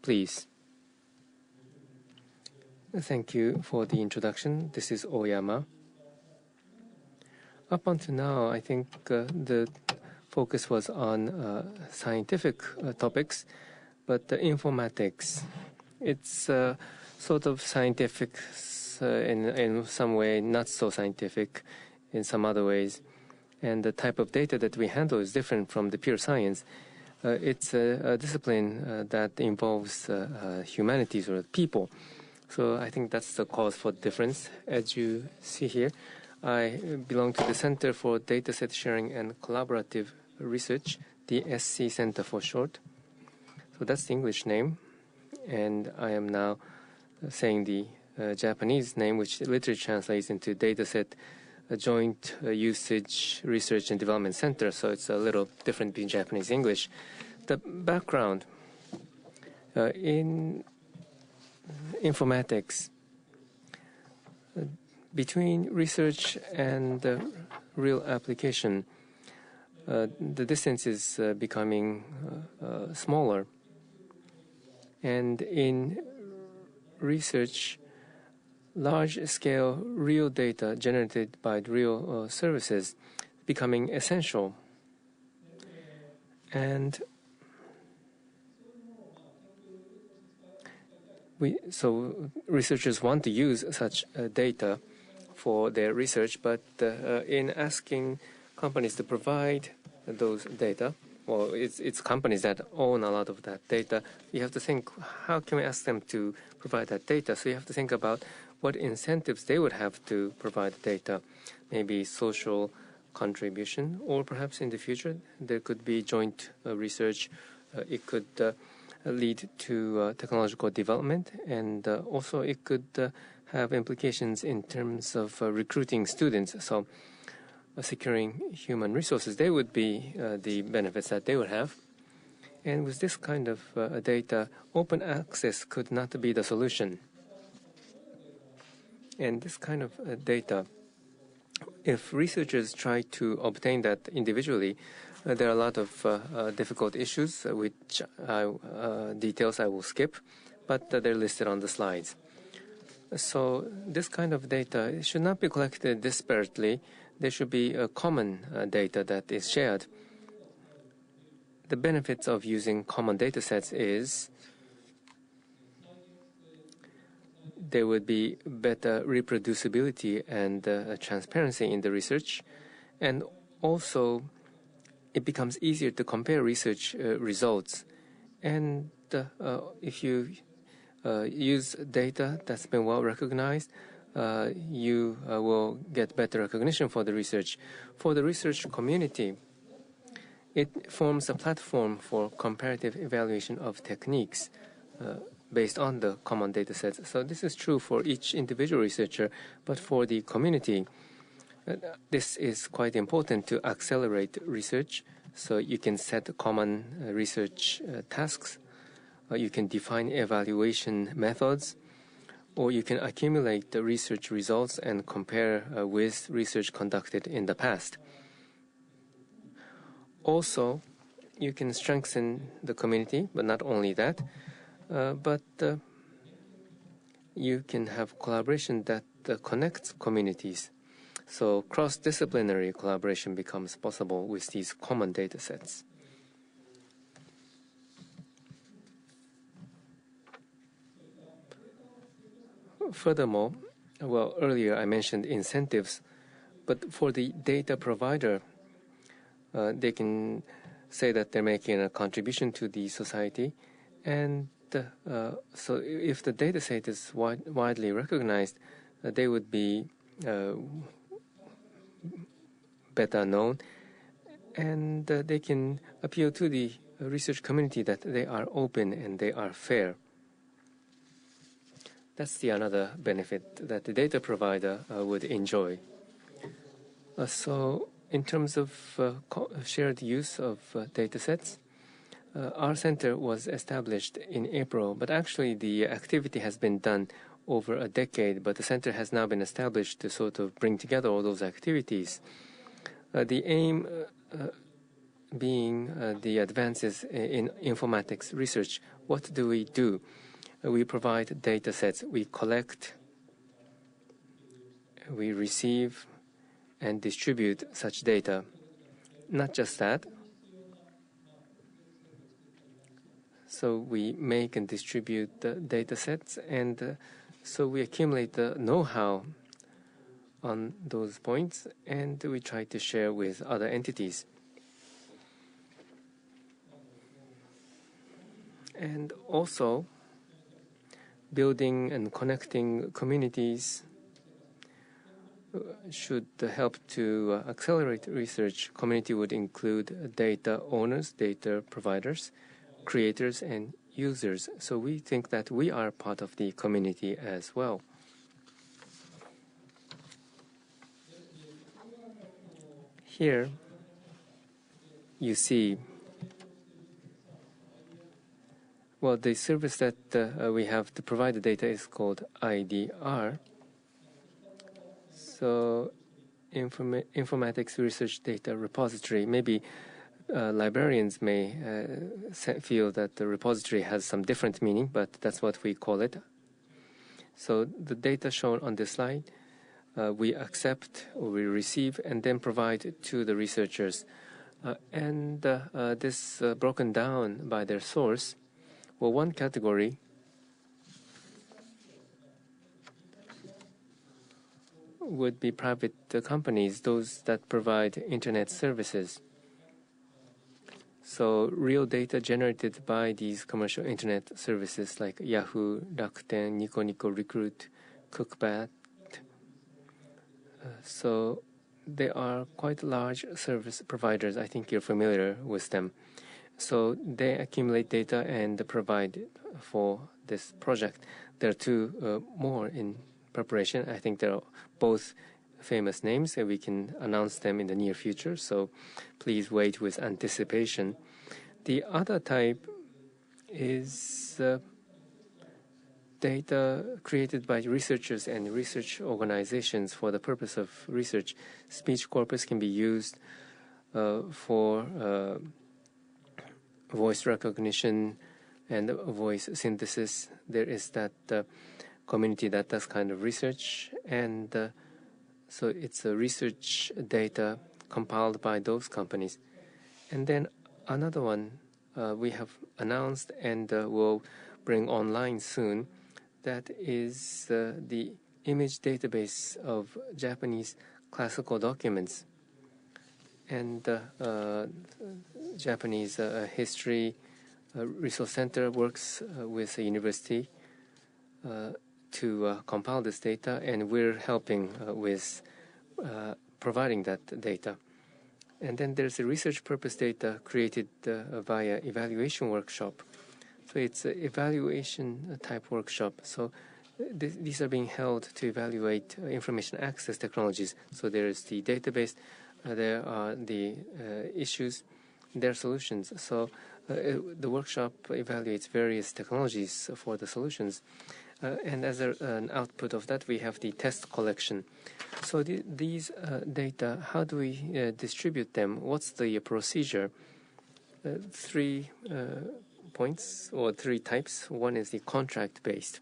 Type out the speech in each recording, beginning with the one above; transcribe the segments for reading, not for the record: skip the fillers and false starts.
please. Thank you for the introduction. This is Oyama. Up until now, I think the focus was on scientific topics, but the informatics, it's sort of scientific in some way, not so scientific in some other ways. And the type of data that we handle is different from the pure science. It's a discipline that involves humanities or people. So I think that's the cause for difference. As you see here, I belong to the Center for Dataset Sharing and Collaborative Research, the SC Center for short. So that's the English name. And I am now saying the Japanese name, which literally translates into Dataset Joint Usage Research and Development Center. So it's a little different between Japanese and English. The background in informatics, between research and real application, the distance is becoming smaller. And in research, large-scale real data generated by real services becoming essential. And so researchers want to use such data for their research, but in asking companies to provide those data, well, it's companies that own a lot of that data. You have to think, how can we ask them to provide that data? So you have to think about what incentives they would have to provide the data. Maybe social contribution, or perhaps in the future there could be joint research. It could lead to technological development, and also it could have implications in terms of recruiting students. So securing human resources, they would be the benefits that they would have. And with this kind of data, open access could not be the solution. And this kind of data, if researchers try to obtain that individually, there are a lot of difficult issues, which details I will skip, but they're listed on the slides. So this kind of data should not be collected disparately. There should be a common data that is shared. The benefits of using common data sets is there would be better reproducibility and transparency in the research, and also it becomes easier to compare research results. And if you use data that's been well recognized, you will get better recognition for the research. For the research community, it forms a platform for comparative evaluation of techniques based on the common data sets. So this is true for each individual researcher, but for the community, this is quite important to accelerate research. So you can set common research tasks, you can define evaluation methods, or you can accumulate the research results and compare with research conducted in the past. Also, you can strengthen the community, but not only that, but you can have collaboration that connects communities. So cross-disciplinary collaboration becomes possible with these common data sets. Furthermore, well, earlier I mentioned incentives, but for the data provider, they can say that they're making a contribution to the society, and so if the data set is widely recognized, they would be better known, and they can appeal to the research community that they are open and they are fair. That's the another benefit that the data provider would enjoy. So in terms of shared use of data sets, our center was established in April, but actually the activity has been done over a decade, but the center has now been established to sort of bring together all those activities. The aim being the advances in informatics research what do? We provide data sets. We collect, we receive, and distribute such data. Not just that. So we make and distribute the data sets, and so we accumulate the know-how on those points, and we try to share with other entities. And also, building and connecting communities should help to accelerate research. Community would include data owners, data providers, creators, and users. So we think that we are part of the community as well. Here you see, well, the service that we have to provide the data is called IDR. So Informatics Research Data Repository. Maybe librarians may feel that the repository has some different meaning, but that's what we call it. So the data shown on this slide, we accept or we receive and then provide to the researchers. And this broken down by their source. Well, one category would be private companies, those that provide internet services. So real data generated by these commercial internet services like Yahoo, Rakuten, Nico Nico Recruit, Cookbat. So they are quite large service providers. I think you're familiar with them. So they accumulate data and provide for this project. There are two more in preparation. I think they're both famous names, and we can announce them in the near future. So please wait with anticipation. The other type is data created by researchers and research organizations for the purpose of research. Speech corpus can be used for voice recognition and voice synthesis. There is that community that does kind of research, and so it's a research data compiled by those companies. And then another one we have announced and will bring online soon, that is the image database of Japanese classical documents. And Japanese History Resource Center works with a university to compile this data, and we're helping with providing that data. And then there's a research purpose data created via evaluation workshop. So it's an evaluation type workshop. So these are being held to evaluate information access technologies. So there is the database, there are the issues, their solutions. So the workshop evaluates various technologies for the solutions. And as an output of that, we have the test collection. So these data, how do we distribute them? What's the procedure? 3 points or 3 types. One is the contract-based.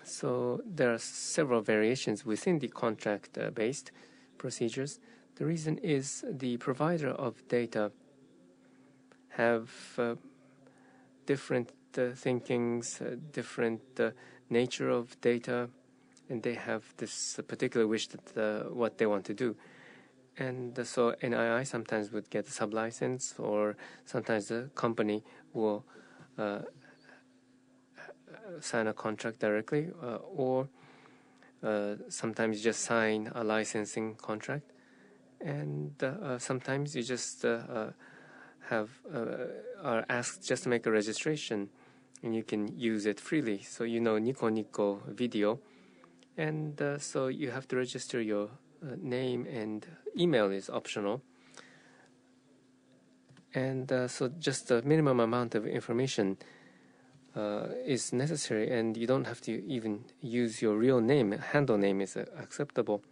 So there are several variations within the contract-based procedures. The reason is the provider of data have different thinkings, different nature of data, and they have this particular wish that what they want to do. And so NII sometimes would get a sub-license, or sometimes the company will sign a contract directly, or sometimes you just sign a licensing contract, and sometimes you just are asked just to make a registration, and you can use it freely. So Nico Nico Video, and so you have to register your name, and email is optional. And so just a minimum amount of information is necessary, and you don't have to even use your real name. Handle name is acceptable.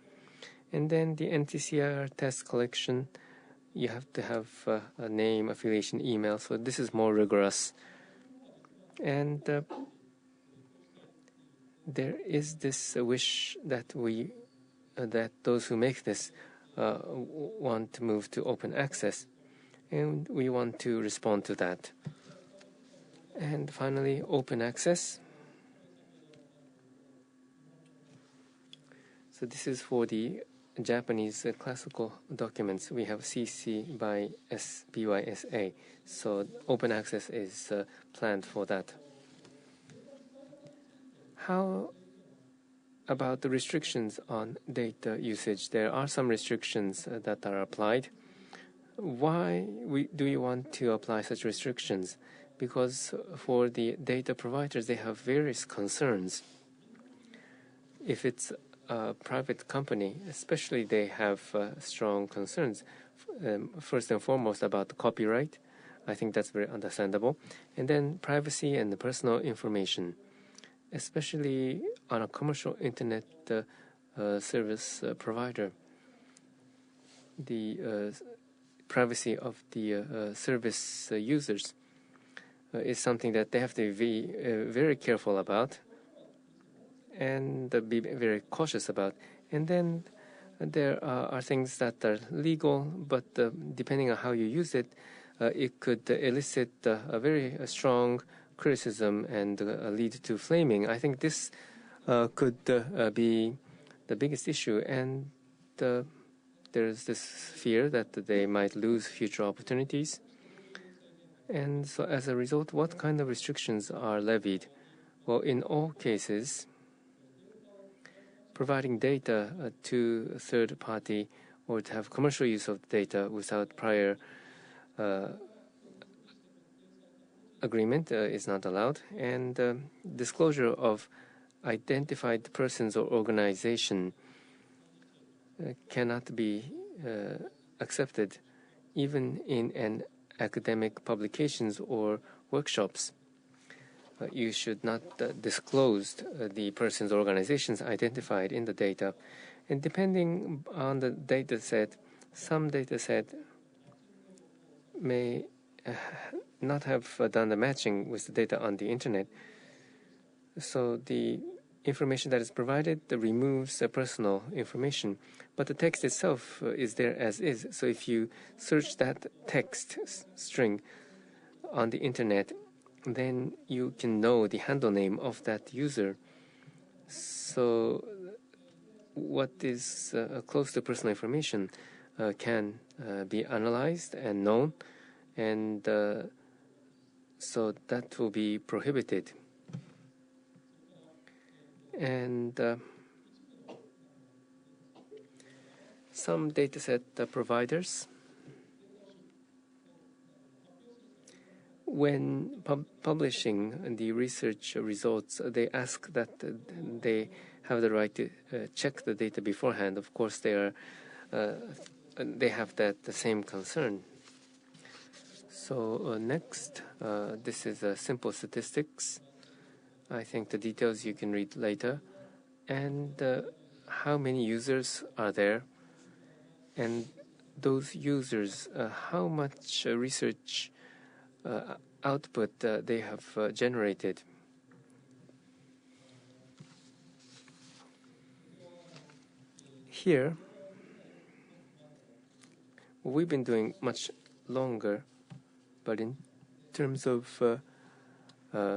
And then the NTCR test collection, you have to have a name, affiliation, email. So this is more rigorous. And there is this wish that that those who make this want to move to open access, and we want to respond to that. And finally, open access. So this is for the Japanese classical documents. We have CC by BYSA. So open access is planned for that. How about the restrictions on data usage? There are some restrictions that are applied. Why do we want to apply such restrictions? Because for the data providers, they have various concerns. If it's a private company, especially, they have strong concerns. First and foremost about copyright. I think that's very understandable. And then privacy and the personal information, especially on a commercial internet service provider. The privacy of the service users is something that they have to be very careful about and be very cautious about. And then there are things that are legal, but depending on how you use it, it could elicit a very strong criticism and lead to flaming. I think this could be the biggest issue, and there's this fear that they might lose future opportunities. And so as a result, what kind of restrictions are levied? Well, in all cases, providing data to a third party or to have commercial use of data without prior agreement is not allowed, and disclosure of identified persons or organization cannot be accepted even in an academic publications or workshops. You should not disclose the persons or organizations identified in the data. And depending on the data set, some data set may not have done the matching with the data on the internet. So the information that is provided removes personal information, but the text itself is there as is. So if you search that text string on the internet, then you can know the handle name of that user. So what is close to personal information can be analyzed and known, and so that will be prohibited. And some dataset providers, when publishing the research results, they ask that they have the right to check the data beforehand. Of course, they have the same concern. So next, this is simple statistics. I think the details you can read later. And how many users are there? And those users, how much research output they have generated. Here, we've been doing much longer, but in terms of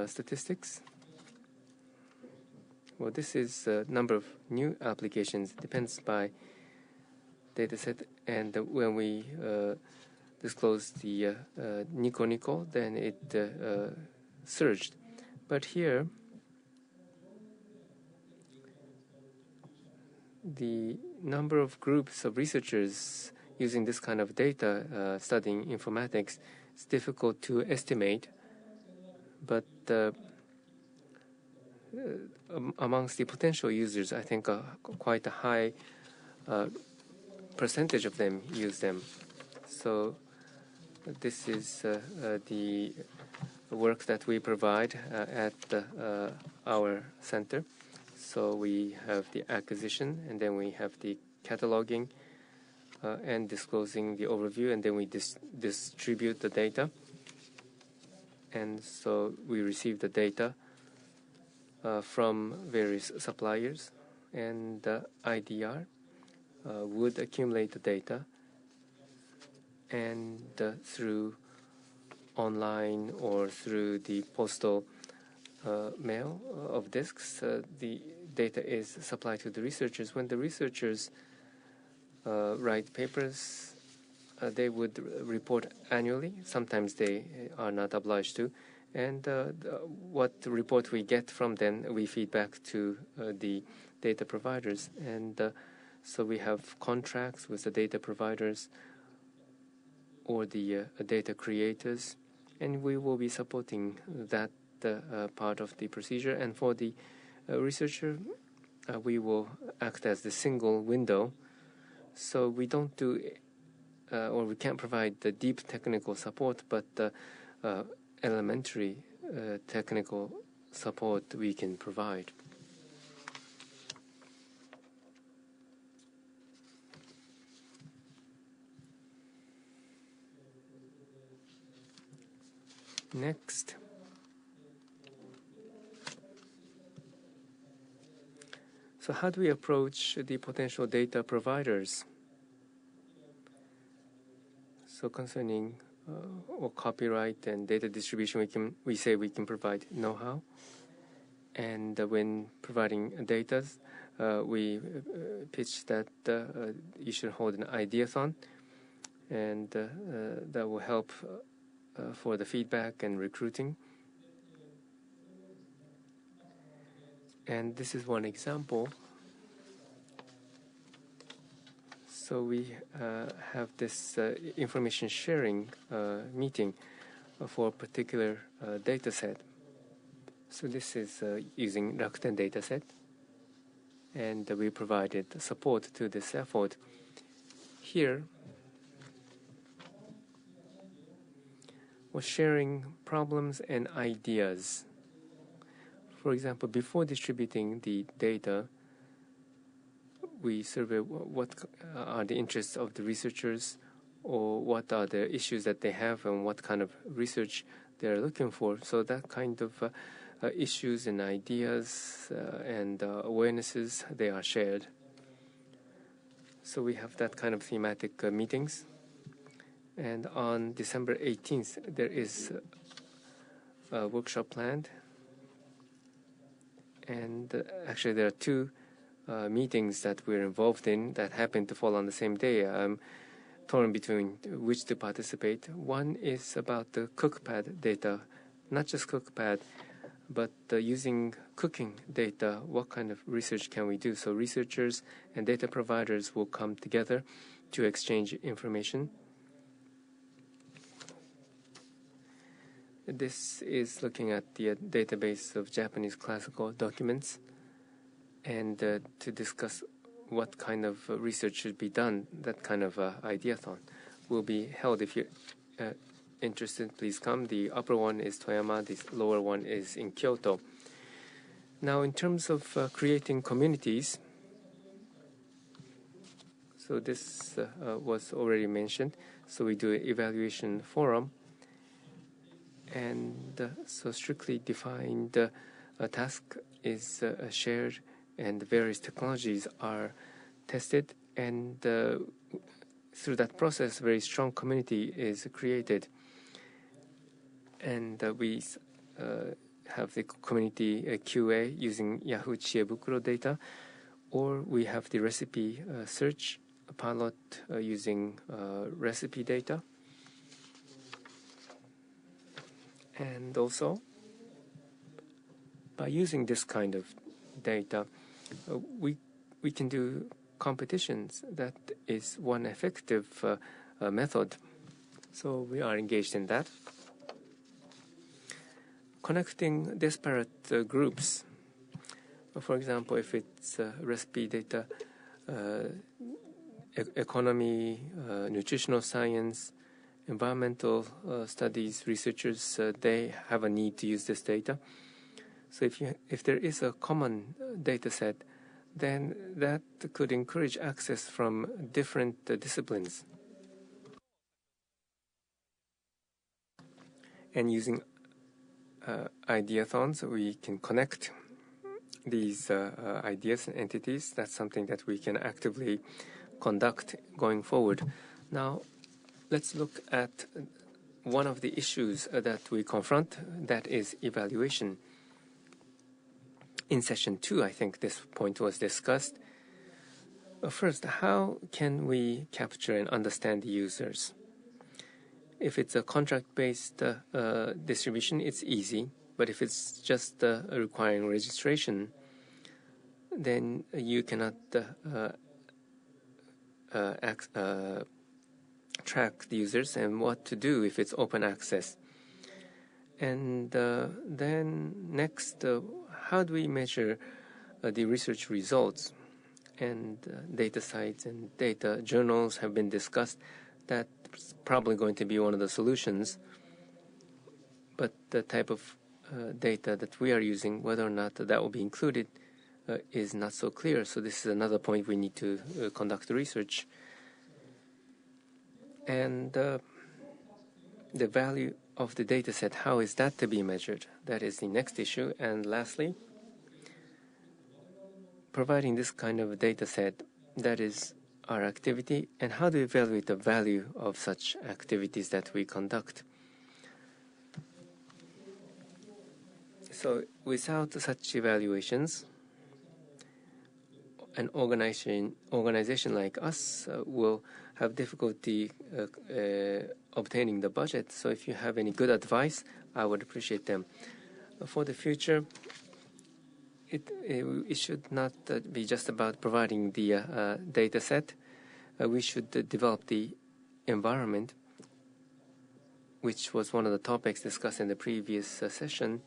statistics, well, this is number of new applications. It depends by dataset, and when we disclose the Nico Nico, then it surged. But here, the number of groups of researchers using this kind of data studying informatics is difficult to estimate, but amongst the potential users, I think quite a high percentage of them use them. So this is the work that we provide at our center. So we have the acquisition, and then we have the cataloging and disclosing the overview, and then we distribute the data. And so we receive the data from various suppliers, and IDR would accumulate the data, and through online or through the postal mail of disks, the data is supplied to the researchers. When the researchers write papers, they would report annually. Sometimes they are not obliged to. And what report we get from them, we feed back to the data providers. And so we have contracts with the data providers or the data creators, and we will be supporting that part of the procedure. And for the researcher, we will act as the single window. So we don't do, or we can't provide the deep technical support, but elementary technical support we can provide. Next, so how do we approach the potential data providers? So concerning or copyright and data distribution, we say we can provide know-how, and when providing data, we pitch that you should hold an ideathon, and that will help for the feedback and recruiting. And this is one example. So we have this information sharing meeting for a particular data set. So this is using Rakuten dataset, and we provided support to this effort. Here, was sharing problems and ideas. For example, before distributing the data, we survey what are the interests of the researchers, or what are the issues that they have, and what kind of research they are looking for. So that kind of issues and ideas and awarenesses, they are shared. So we have that kind of thematic meetings. And on December 18th, there is a workshop planned. And actually, there are two meetings that we're involved in that happen to fall on the same day. I'm torn between which to participate. One is about the cookpad data, not just cookpad, but using cooking data. What kind of research can we do? So researchers and data providers will come together to exchange information. This is looking at the database of Japanese classical documents, and to discuss what kind of research should be done. That kind of ideathon will be held. If you're interested, please come. The upper one is Toyama, the lower one is in Kyoto. Now, in terms of creating communities, so this was already mentioned. So we do an evaluation forum. And so strictly defined task is shared, and various technologies are tested, and through that process, very strong community is created. And we have the community QA using Yahoo Chiebukuro data, or we have the recipe search pilot using recipe data. And also, by using this kind of data, we can do competitions. That is one effective method. So we are engaged in that. Connecting disparate groups. For example, if it's recipe data, economy, nutritional science, environmental studies researchers, they have a need to use this data. So if there is a common data set, then that could encourage access from different disciplines. And using ideathons, we can connect these ideas and entities. That's something that we can actively conduct going forward. Now, let's look at one of the issues that we confront, that is evaluation. In session 2, I think this point was discussed. First, how can we capture and understand the users? If it's a contract-based distribution, it's easy. But if it's just requiring registration, then you cannot track the users and what to do if it's open access. And then next, how do we measure the research results? And data sites and data journals have been discussed. That's probably going to be one of the solutions. But the type of data that we are using, whether or not that will be included, is not so clear. So this is another point we need to conduct research. And the value of the data set, how is that to be measured? That is the next issue. And lastly, providing this kind of a data set, that is our activity, and how do we evaluate the value of such activities that we conduct? So without such evaluations, an organization like us will have difficulty obtaining the budget. So if you have any good advice, I would appreciate them. For the future, it should not be just about providing the data set. We should develop the environment, which was one of the topics discussed in the previous session.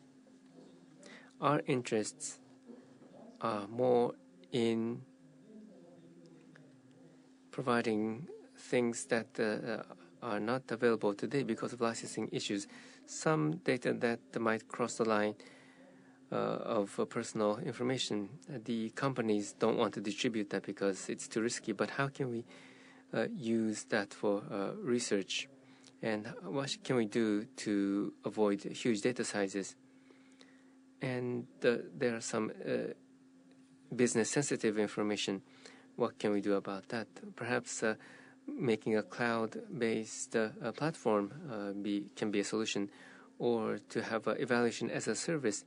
Our interests are more in providing things that are not available today because of licensing issues. Some data that might cross the line of personal information, the companies don't want to distribute that because it's too risky. But how can we use that for research? And what can we do to avoid huge data sizes? And there are some business-sensitive information. What can we do about that? Perhaps making a cloud-based platform can be a solution, or to have evaluation as a service,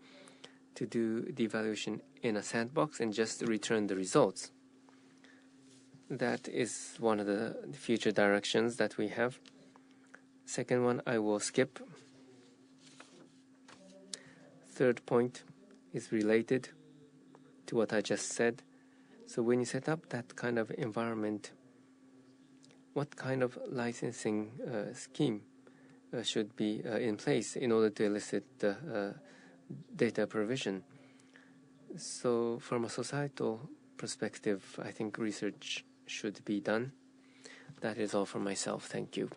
to do the evaluation in a sandbox and just return the results. That is one of the future directions that we have. Second one, I will skip. Third point is related to what I just said. So when you set up that kind of environment, what kind of licensing scheme should be in place in order to elicit data provision? So from a societal perspective, I think research should be done. That is all from myself. Thank you.